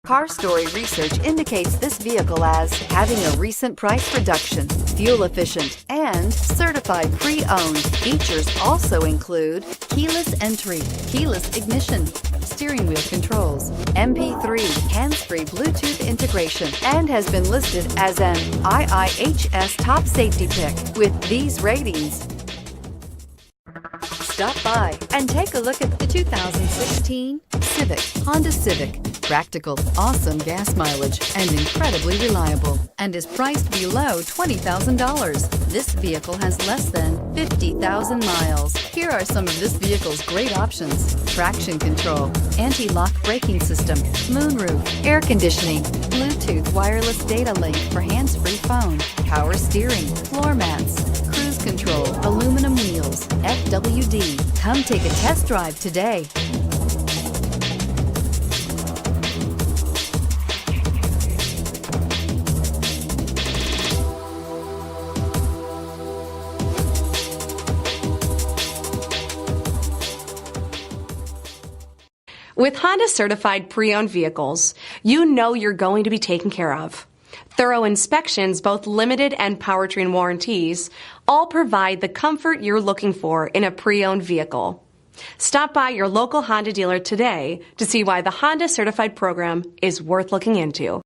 Car Story research indicates this vehicle as having a recent price reduction, fuel efficient, and certified pre-owned. Features also include keyless entry, keyless ignition, steering wheel controls, MP3, hands-free Bluetooth integration, and has been listed as an IIHS top safety pick. With these ratings, stop by and take a look at the 2016 Honda Civic. Practical, awesome gas mileage, and incredibly reliable, and is priced below $20,000. This vehicle has less than 50,000 miles. Here are some of this vehicle's great options: traction control, anti-lock braking system, moonroof, air conditioning, Bluetooth wireless data link for hands-free phone, power steering, floor mats, cruise control, aluminum wheels, FWD. Come take a test drive today. With Honda certified pre-owned vehicles, you know you're going to be taken care of. Thorough inspections, both limited and powertrain warranties, all provide the comfort you're looking for in a pre-owned vehicle. Stop by your local Honda dealer today to see why the Honda certified program is worth looking into.